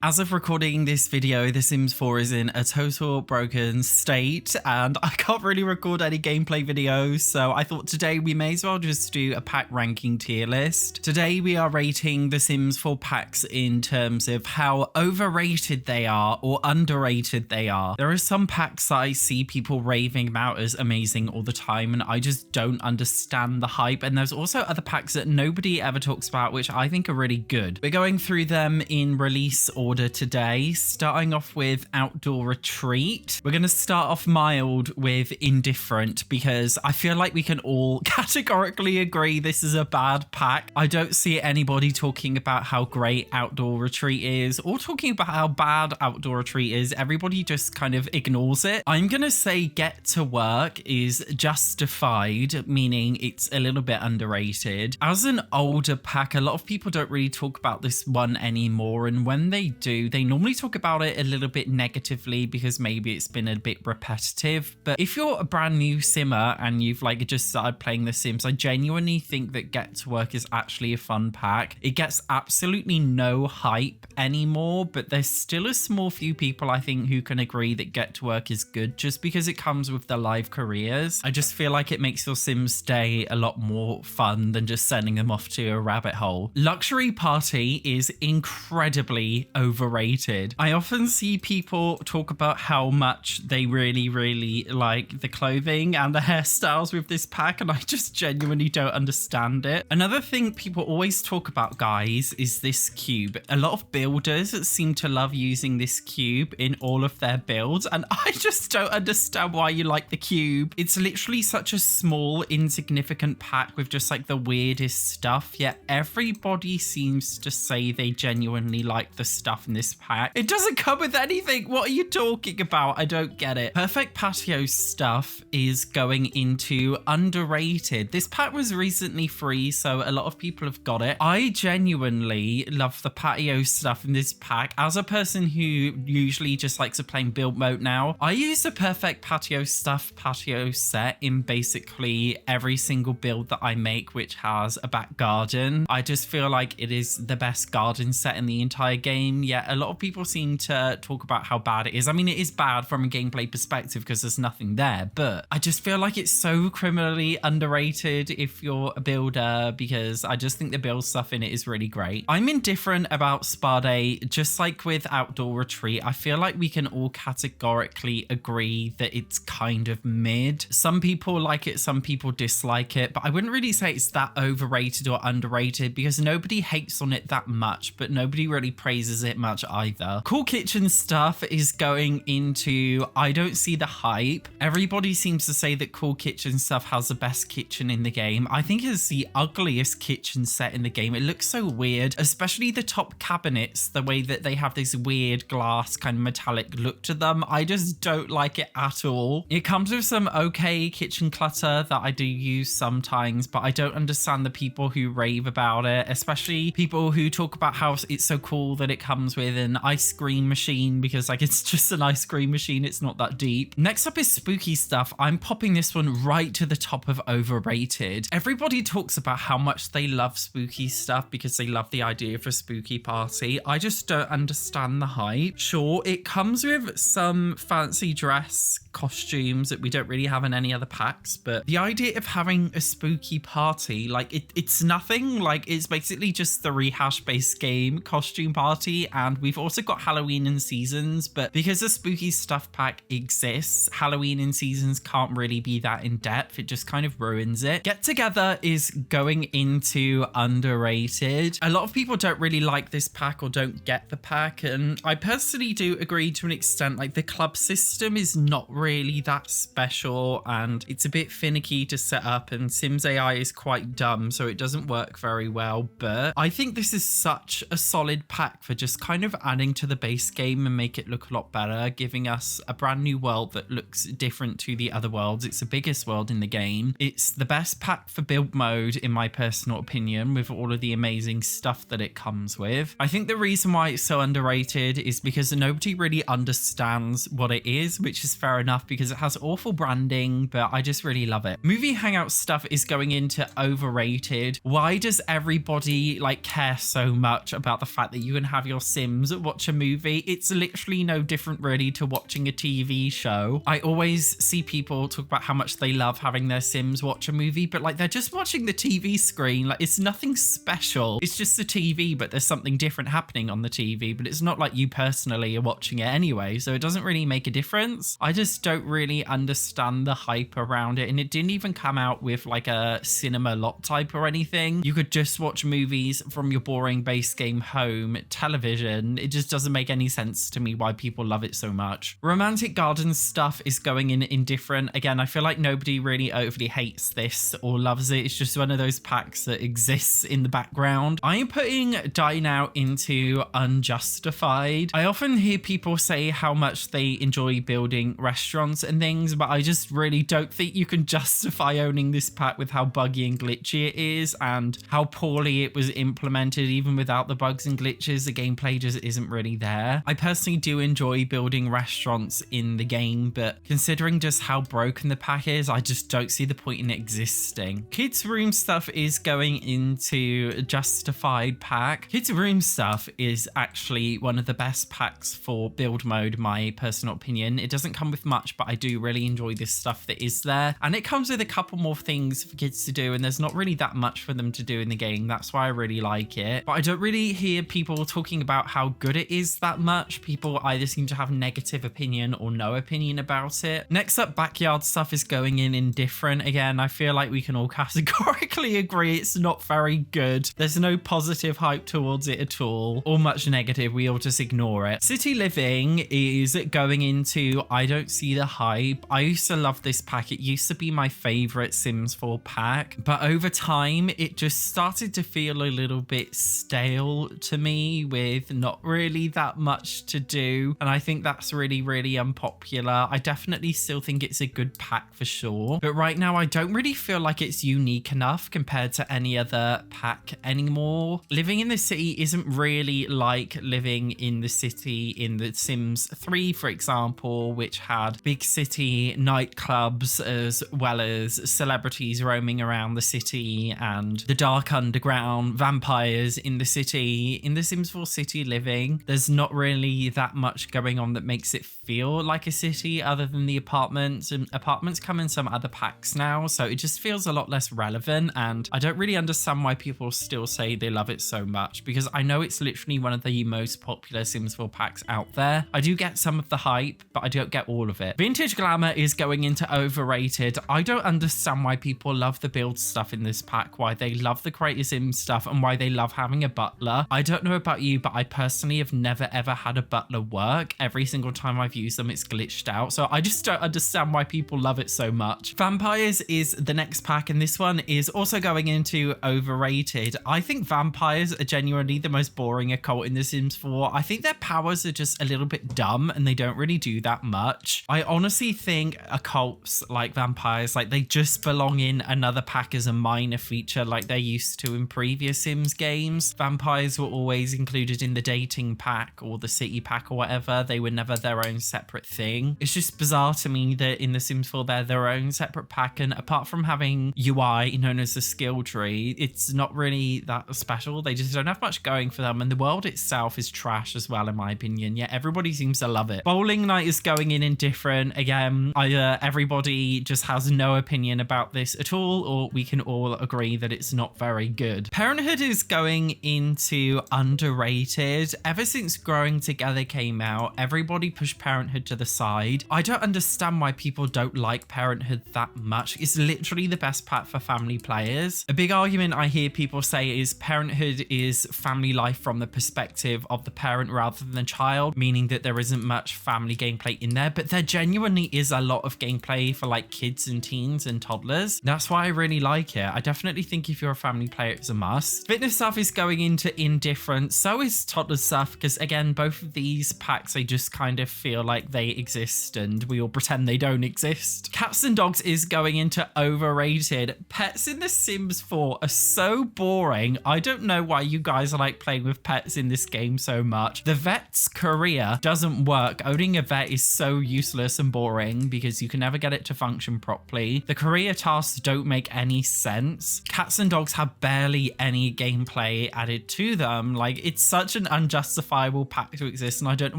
As of recording this video, The Sims 4 is in a total broken state and I can't really record any gameplay videos, so I thought today we may as well just do a pack ranking tier list. Today we are rating The Sims 4 packs in terms of how overrated they are or underrated they are. There are some packs I see people raving about as amazing all the time and I just don't understand the hype, and there's also other packs that nobody ever talks about which I think are really good. We're going through them in release order today, starting off with Outdoor Retreat. We're going to start off mild with Indifferent because I feel like we can all categorically agree this is a bad pack. I don't see anybody talking about how great Outdoor Retreat is or talking about how bad Outdoor Retreat is. Everybody just kind of ignores it. I'm going to say Get to Work is justified, meaning it's a little bit underrated. As an older pack, a lot of people don't really talk about this one anymore, and when they do, they normally talk about it a little bit negatively because maybe it's been a bit repetitive. But if you're a brand new simmer and you've just started playing The Sims, I genuinely think that Get to Work is actually a fun pack. It gets absolutely no hype anymore, but there's still a small few people I think who can agree that Get to Work is good just because it comes with the live careers. I just feel like it makes your Sims day a lot more fun than just sending them off to a rabbit hole. Luxury Party is incredibly overrated. I often see people talk about how much they really like the clothing and the hairstyles with this pack, and I just genuinely don't understand it. Another thing people always talk about, guys, is this cube. A lot of builders seem to love using this cube in all of their builds, and I just don't understand why you like the cube. It's literally such a small, insignificant pack with just the weirdest stuff, yet everybody seems to say they genuinely like the stuff in this pack. It doesn't come with anything. What are you talking about? I don't get it. Perfect Patio stuff is going into underrated. This pack was recently free, so a lot of people have got it. I genuinely love the patio stuff in this pack. As a person who usually just likes to play in build mode now, I use the Perfect Patio stuff patio set in basically every single build that I make which has a back garden. I just feel like it is the best garden set in the entire game, yet a lot of people seem to talk about how bad it is. I mean, it is bad from a gameplay perspective because there's nothing there, but I just feel like it's so criminally underrated if you're a builder because I just think the build stuff in it is really great. I'm indifferent about Spa Day. Just like with Outdoor Retreat, I feel like we can all categorically agree that it's kind of mid. Some people like it, some people dislike it, but I wouldn't really say it's that overrated or underrated because nobody hates on it that much, but nobody really praises it much either. Cool Kitchen stuff is going into I don't see the hype. Everybody seems to say that Cool Kitchen stuff has the best kitchen in the game. I think it's the ugliest kitchen set in the game. It looks so weird, especially the top cabinets, the way that they have this weird glass kind of metallic look to them. I just don't like it at all. It comes with some okay kitchen clutter that I do use sometimes, but I don't understand the people who rave about it, especially people who talk about how it's so cool that it comes with an ice cream machine because it's just an ice cream machine. It's not that deep. Next up is Spooky stuff. I'm popping this one right to the top of overrated. Everybody talks about how much they love spooky stuff because they love the idea of a spooky party. I just don't understand the hype. Sure, it comes with some fancy dress costumes that we don't really have in any other packs, but the idea of having a spooky party, it's nothing. It's basically just the rehash based game costume party, and we've also got Halloween and Seasons, but because the spooky stuff pack exists, Halloween and Seasons can't really be that in depth. It just kind of ruins it. Get Together is going into underrated. A lot of people don't really like this pack or don't get the pack, and I personally do agree to an extent. The club system is not really that special and it's a bit finicky to set up, and Sims AI is quite dumb, so it doesn't work very well, but I think this is such a solid pack for just kind of adding to the base game and make it look a lot better, giving us a brand new world that looks different to the other worlds. It's the biggest world in the game. It's the best pack for build mode in my personal opinion, with all of the amazing stuff that it comes with. I think the reason why it's so underrated is because nobody really understands what it is, which is fair enough. enough because it has awful branding, but I just really love it. Movie hangout stuff is going into overrated. Why does everybody like care so much about the fact that you can have your Sims watch a movie? It's literally no different really to watching a TV show. I always see people talk about how much they love having their Sims watch a movie, but like they're just watching the TV screen. Like it's nothing special. It's just the TV, but there's something different happening on the TV, but it's not like you personally are watching it anyway, so it doesn't really make a difference. I just don't really understand the hype around it, and it didn't even come out with like a cinema lot type or anything. You could just watch movies from your boring base game home television. It just doesn't make any sense to me why people love it so much. Romantic garden stuff is going in indifferent. Again, I feel like nobody really overly hates this or loves it. It's just one of those packs that exists in the background. I am putting Dine Out into unjustified. I often hear people say how much they enjoy building restaurants and things, but I just really don't think you can justify owning this pack with how buggy and glitchy it is and how poorly it was implemented. Even without the bugs and glitches, the gameplay just isn't really there. I personally do enjoy building restaurants in the game, but considering just how broken the pack is, I just don't see the point in it existing. Kids room stuff is going into justified pack. Kids room stuff is actually one of the best packs for build mode, my personal opinion. It doesn't come with much, but I do really enjoy this stuff that is there, and it comes with a couple more things for kids to do, and there's not really that much for them to do in the game. That's why I really like it, but I don't really hear people talking about how good it is that much. People either seem to have negative opinion or no opinion about it. Next up, backyard stuff is going in indifferent. Again, I feel like we can all categorically agree it's not very good. There's no positive hype towards it at all, or much negative. We all just ignore it. City living is going into I don't see the hype. I used to love this pack. It used to be my favorite Sims 4 pack, but over time it just started to feel a little bit stale to me with not really that much to do, and I think that's really unpopular. I definitely still think it's a good pack for sure, but right now I don't really feel like it's unique enough compared to any other pack anymore. Living in the city isn't really like living in the city in The Sims 3, for example, which had big city nightclubs as well as celebrities roaming around the city and the dark underground, vampires in the city. In The Sims 4 City Living, there's not really that much going on that makes it feel like a city other than the apartments, and apartments come in some other packs now, so it just feels a lot less relevant, and I don't really understand why people still say they love it so much, because I know it's literally one of the most popular Sims 4 packs out there. I do get some of the hype, but I don't get all of it. Vintage glamour is going into overrated. I don't understand why people love the build stuff in this pack, why they love the Creator Sims stuff, and why they love having a butler. I don't know about you, but I personally have never ever had a butler work. Every single time I've used them, it's glitched out, so I just don't understand why people love it so much. Vampires is the next pack, and this one is also going into overrated. I think vampires are genuinely the most boring occult in The Sims 4. I think their powers are just a little bit dumb and they don't really do that much. I honestly think occults like vampires, like they just belong in another pack as a minor feature like they used to in previous Sims games. Vampires were always included in the dating pack or the city pack or whatever. They were never their own separate thing. It's just bizarre to me that in The Sims 4 they're their own separate pack, and apart from having UI known as the skill tree, it's not really that special. They just don't have much going for them, and the world itself is trash as well in my opinion, yet everybody seems to love it. Bowling night is going in indifferent. Again, either everybody just has no opinion about this at all, or we can all agree that it's not very good. Parenthood is going into underrated. Ever since Growing Together came out, everybody pushed Parenthood to the side. I don't understand why people don't like Parenthood that much. It's literally the best pack for family players. A big argument I hear people say is Parenthood is family life from the perspective of the parent rather than the child, meaning that there isn't much family gameplay in there, but there genuinely is a lot of gameplay for like kids and teens and toddlers. That's why I really like it. I definitely think if you're a family player, it's a must. Fitness stuff is going into indifferent. So is toddler stuff, because again, both of these packs, they just kind of feel like they exist and we all pretend they don't exist. Cats and dogs is going into overrated. Pets in The Sims 4 are so boring. I don't know why you guys are like playing with pets in this game so much. The vet's career doesn't work. Owning a vet is so useless useless and boring because you can never get it to function properly. The career tasks don't make any sense. Cats and dogs have barely any gameplay added to them. Like, it's such an unjustifiable pack to exist, and I don't know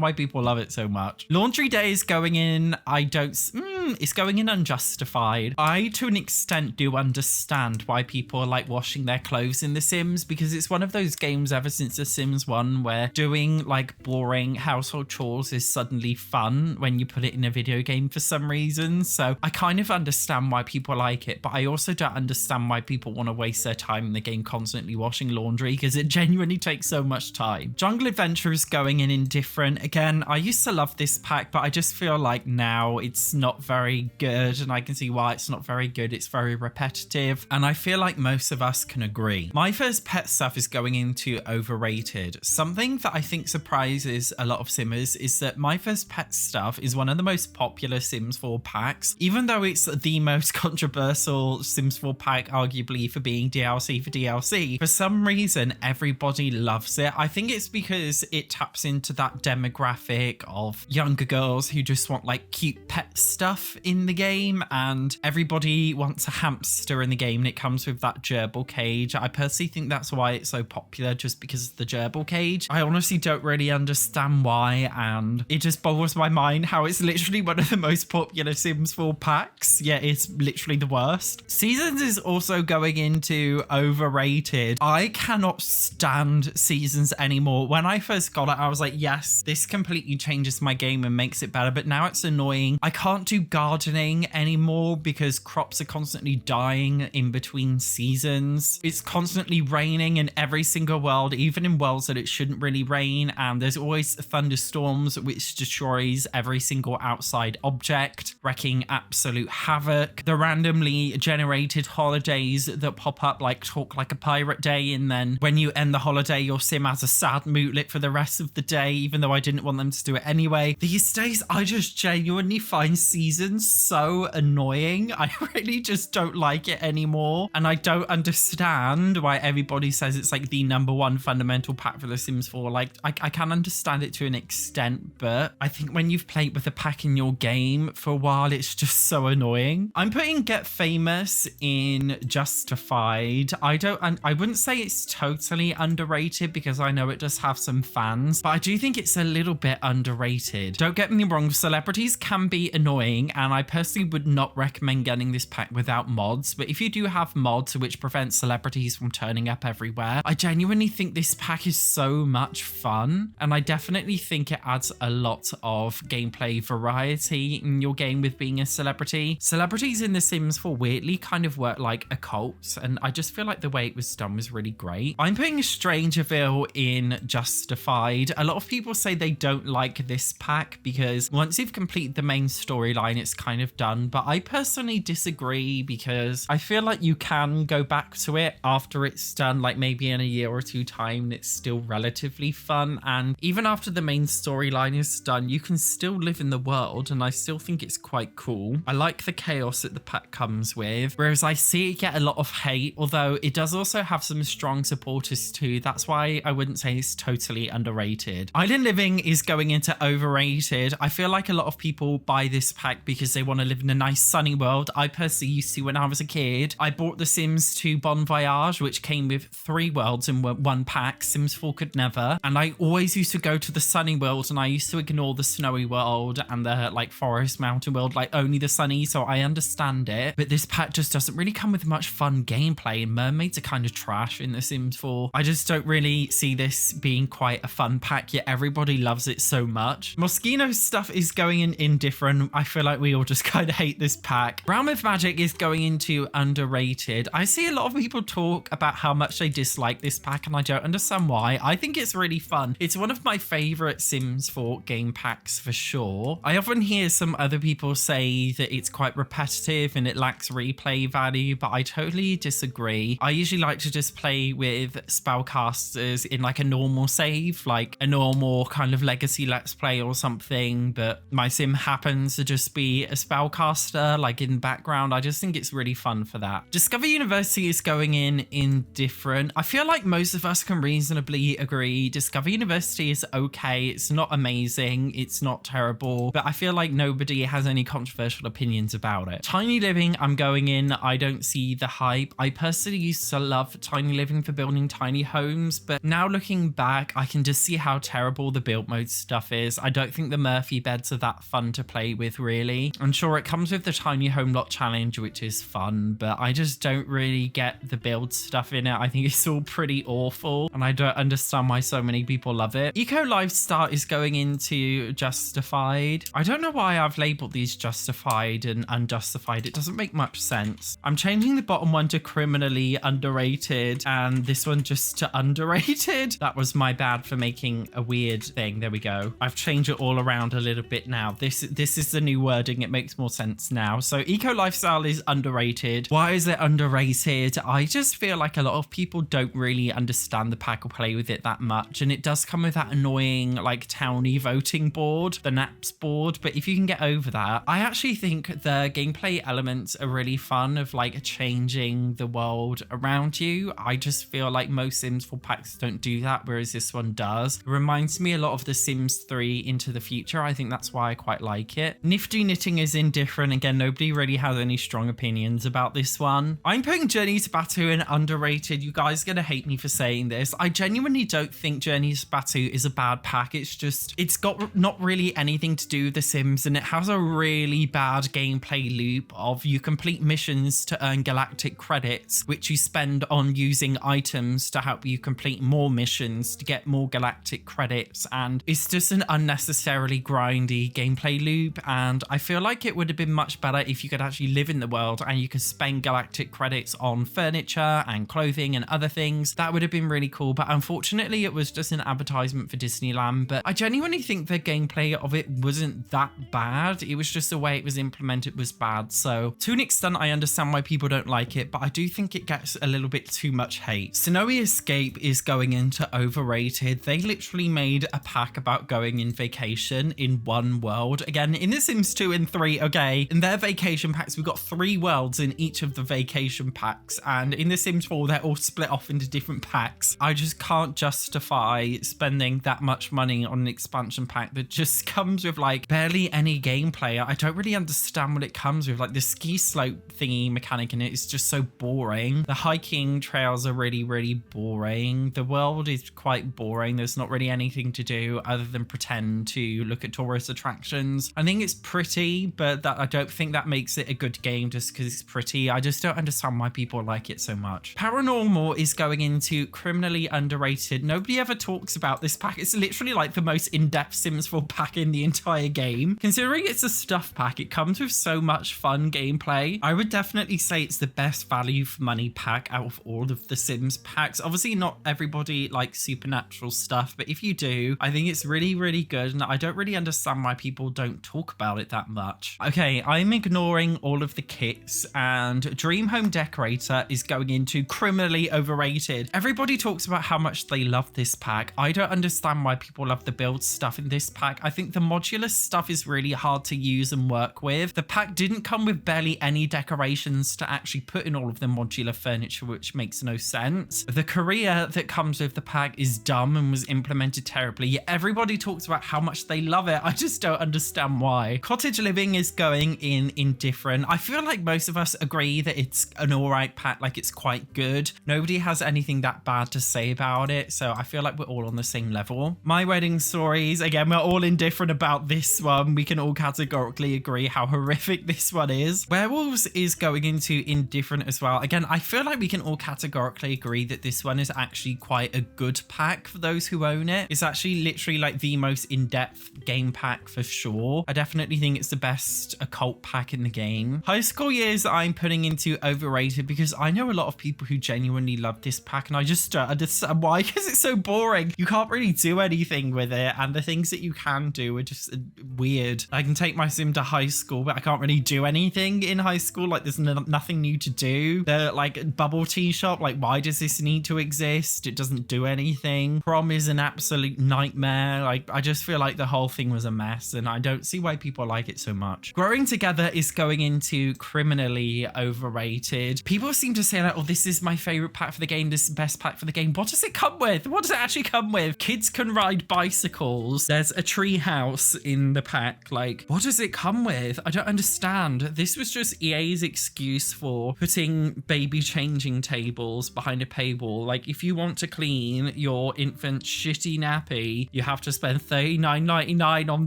why people love it so much. Laundry day is going in, it's going in unjustified. I, to an extent, do understand why people like washing their clothes in The Sims, because it's one of those games ever since The Sims 1 where doing like boring household chores is suddenly fun when you put it in a video game for some reason. So I kind of understand why people like it, but I also don't understand why people want to waste their time in the game constantly washing laundry, because it genuinely takes so much time. Jungle Adventure is going in indifferent. Again, I used to love this pack, but I just feel like now it's not very good, and I can see why it's not very good. It's very repetitive, and I feel like most of us can agree. My First Pet stuff is going into overrated. Something that I think surprises a lot of Simmers is that My First Pet stuff is one of the most popular Sims 4 packs, even though it's the most controversial Sims 4 pack, arguably, for being DLC for DLC. For some reason, everybody loves it. I think it's because it taps into that demographic of younger girls who just want like cute pet stuff in the game, and everybody wants a hamster in the game, and it comes with that gerbil cage. I personally think that's why it's so popular, just because of the gerbil cage. I honestly don't really understand why, and it just boggles my mind how it's literally one of the most popular Sims 4 packs, yet it's literally the worst. Seasons is also going into overrated. I cannot stand Seasons anymore. When I first got it, I was like, yes, this completely changes my game and makes it better, but now it's annoying. I can't do gardening anymore because crops are constantly dying in between seasons. It's constantly raining in every single world, even in worlds that it shouldn't really rain, and there's always thunderstorms which destroys every single outside object, wreaking absolute havoc. The randomly generated holidays that pop up, like Talk Like a Pirate Day, and then when you end the holiday, your sim has a sad moodlet for the rest of the day, even though I didn't want them to do it anyway. These days, I just genuinely find Seasons so annoying. I really just don't like it anymore, and I don't understand why everybody says it's like the #1 fundamental pack for The Sims 4. Like, I can understand it to an extent, but I think when you've played with the pack in your game for a while, it's just so annoying. I'm putting Get Famous in Justified. I wouldn't say it's totally underrated because I know it does have some fans, but I do think it's a little bit underrated. Don't get me wrong, celebrities can be annoying, and I personally would not recommend getting this pack without mods, but if you do have mods which prevent celebrities from turning up everywhere, I genuinely think this pack is so much fun, and I definitely think it adds a lot of gameplay variety in your game with being a celebrity. Celebrities in The Sims 4 weirdly kind of work like a cult, and I just feel like the way it was done was really great. I'm putting Strangerville in Justified. A lot of people say they don't like this pack because once you've completed the main storyline, it's kind of done, but I personally disagree because I feel like you can go back to it after it's done, like maybe in a year or two time, and it's still relatively fun, and even after the main storyline is done, you can still live in the world, and I still think it's quite cool. I like the chaos that the pack comes with, whereas I see it get a lot of hate, although it does also have some strong supporters too. That's why I wouldn't say it's totally underrated. Island Living is going into overrated. I feel like a lot of people buy this pack because they want to live in a nice sunny world. I personally used to when I was a kid. I bought The Sims 2 Bon Voyage, which came with 3 worlds in one pack. Sims 4 could never. And I always used to go to the sunny world, and I used to ignore the snowy world and the like forest mountain world, like only the sunny, so I understand it. But this pack just doesn't really come with much fun gameplay, and mermaids are kind of trash in The Sims 4. I just don't really see this being quite a fun pack, yet everybody loves it so much. Moschino stuff is going in indifferent. I feel like we all just kind of hate this pack. Realm of Magic is going into underrated. I see a lot of people talk about how much they dislike this pack, and I don't understand why. I think it's really fun. It's one of my favorite Sims 4 game packs for sure. I often hear some other people say that it's quite repetitive and it lacks replay value, but I totally disagree. I usually like to just play with spellcasters in like a normal save, like a normal kind of legacy let's play or something, but my sim happens to just be be a spellcaster like in the background. I just think it's really fun for that. Discover University is going in indifferent. I feel like most of us can reasonably agree Discover University is okay. It's not amazing. It's not terrible, but I feel like nobody has any controversial opinions about it. Tiny Living, I'm going in. I don't see the hype. I personally used to love Tiny Living for building tiny homes, but now looking back, I can just see how terrible the build mode stuff is. I don't think the Murphy beds are that fun to play with, really. I'm sure it comes with the tiny home lot challenge, which is fun, but I just don't really get the build stuff in it. I think it's all pretty awful, and I don't understand why so many people love it. Eco Lifestyle is going into Justified. I don't know why I've labeled these Justified and Unjustified. It doesn't make much sense. I'm changing the bottom one to Criminally Underrated and this one just to Underrated. That was my bad for making a weird thing. There we go. I've changed it all around a little bit now. This is the new wording. It makes more sense now. So Eco Lifestyle is underrated. Why is it underrated? I just feel like a lot of people don't really understand the pack or play with it that much, and it does come with that annoying like townie voting board, the naps board, but if you can get over that, I actually think the gameplay elements are really fun of like changing the world around you. I just feel like most Sims 4 packs don't do that, whereas this one does. It reminds me a lot of the Sims 3 Into the Future. I think that's why I quite like it. Nifty Knitting is indifferent. Again, nobody really has any strong opinions about this one. I'm putting Journey to Batu in underrated. You guys are gonna hate me for saying this. I genuinely don't think Journey to Batu is a bad pack. It's just, it's got not really anything to do with The Sims, and it has a really bad gameplay loop of you complete missions to earn galactic credits, which you spend on using items to help you complete more missions to get more galactic credits, and it's just an unnecessarily grindy gameplay loop. And I feel like it would have been much better if you could actually live in the world and you could spend galactic credits on furniture and clothing and other things. That would have been really cool, but unfortunately it was just an advertisement for Disneyland. But I genuinely think the gameplay of it wasn't that bad. It was just the way it was implemented was bad. So to an extent I understand why people don't like it, but I do think it gets a little bit too much hate. Snowy Escape is going into overrated. They literally made a pack about going in vacation in one world. Again, in The Sims 2 and 3, okay, in their vacation packs, we've got 3 worlds in each of the vacation packs, and in The Sims 4, they're all split off into different packs. I just can't justify spending that much money on an expansion pack that just comes with like barely any gameplay. I don't really understand what it comes with. Like the ski slope thingy mechanic in it is just so boring. The hiking trails are really, really boring. The world is quite boring. There's not really anything to do other than pretend to look at tourist attractions. I think it's pretty, but I don't think that makes it a good game just because it's pretty. I just don't understand why people like it so much. Paranormal is going into Criminally Underrated. Nobody ever talks about this pack. It's literally like the most in-depth Sims 4 pack in the entire game. Considering it's a stuff pack, it comes with so much fun gameplay. I would definitely say it's the best value for money pack out of all of the Sims packs. Obviously not everybody likes supernatural stuff, but if you do, I think it's really, really good, and I don't really understand why people don't talk about it that much. Okay, I'm ignoring all of the kits, and Dream Home Decorator is going into Criminally Overrated. Everybody talks about how much they love this pack. I don't understand why people love the build stuff in this pack. I think the modular stuff is really hard to use and work with. The pack didn't come with barely any decorations to actually put in all of the modular furniture, which makes no sense. The career that comes with the pack is dumb and was implemented terribly, yet everybody talks about how much they love it. I just don't understand why. Cottage Living is going in indifferent. I feel like most of us agree that it's an alright pack, like it's quite good. Nobody has anything that bad to say about it, so I feel like we're all on the same level. My Wedding Stories, again, we're all indifferent about this one. We can all categorically agree how horrific this one is. Werewolves is going into indifferent as well. Again, I feel like we can all categorically agree that this one is actually quite a good pack for those who own it. It's actually literally like the most in-depth game pack for sure. I definitely think it's the best occult pack in the game. High School Years I'm putting into overrated because I know a lot of people who genuinely love this pack, and I just don't understand why, because it's so boring. You can't really do anything with it, and the things that you can do are just weird. I can take my sim to high school, but I can't really do anything in high school. Like there's nothing new to do. The like bubble tea shop, like why does this need to exist? It doesn't do anything. Prom is an absolute nightmare. Like I just feel like the whole thing was a mess, and I don't see why people like it so much. Growing Together is going into criminally overrated. People seem to say that, oh, this is my favorite pack for the game. This is the best pack for the game. What does it come with? What does it actually come with? Kids can ride bicycles. There's a tree house in the pack. Like, what does it come with? I don't understand. This was just EA's excuse for putting baby changing tables behind a paywall. Like, if you want to clean your infant's shitty nappy, you have to spend $39.99 on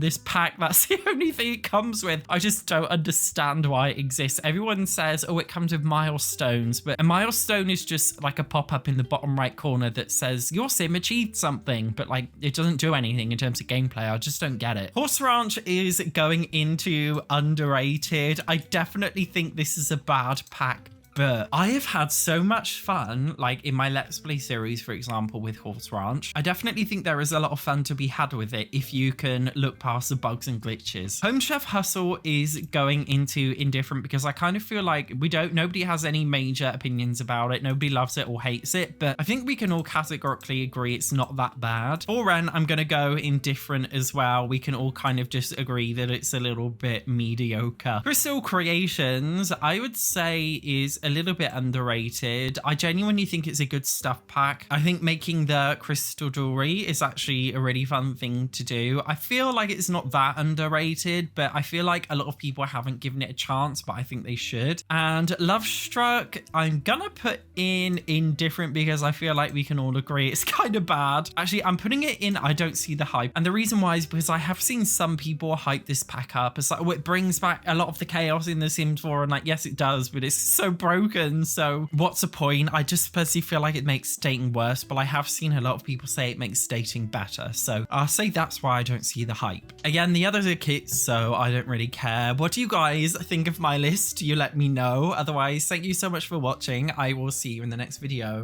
this pack. That's the only thing it comes with. I just don't understand why it exists. Everyone says, oh, it comes with milestones, but a milestone is just like a pop-up in the bottom right corner that says your sim achieved something, but like it doesn't do anything in terms of gameplay. I just don't get it. Horse Ranch is going into underrated. I definitely think this is a bad pack, but I have had so much fun, like in my Let's Play series, for example, with Horse Ranch. I definitely think there is a lot of fun to be had with it if you can look past the bugs and glitches. Home Chef Hustle is going into indifferent because I kind of feel like nobody has any major opinions about it. Nobody loves it or hates it, but I think we can all categorically agree it's not that bad. For Ren, I'm going to go indifferent as well. We can all kind of just agree that it's a little bit mediocre. Crystal Creations, I would say, is a little bit underrated. I genuinely think it's a good stuff pack. I think making the crystal jewelry is actually a really fun thing to do. I feel like it's not that underrated, but I feel like a lot of people haven't given it a chance, but I think they should. And Love Struck, I'm gonna put in indifferent because I feel like we can all agree it's kind of bad. Actually, I'm putting it in I don't see the hype. And the reason why is because I have seen some people hype this pack up. It's like, oh, it brings back a lot of the chaos in The Sims 4, and like, yes, it does, but it's so broken. So what's the point? I just personally feel like it makes dating worse, but I have seen a lot of people say it makes dating better. So I'll say that's why I don't see the hype. Again, the others are kits, so I don't really care. What do you guys think of my list? You let me know. Otherwise, thank you so much for watching. I will see you in the next video.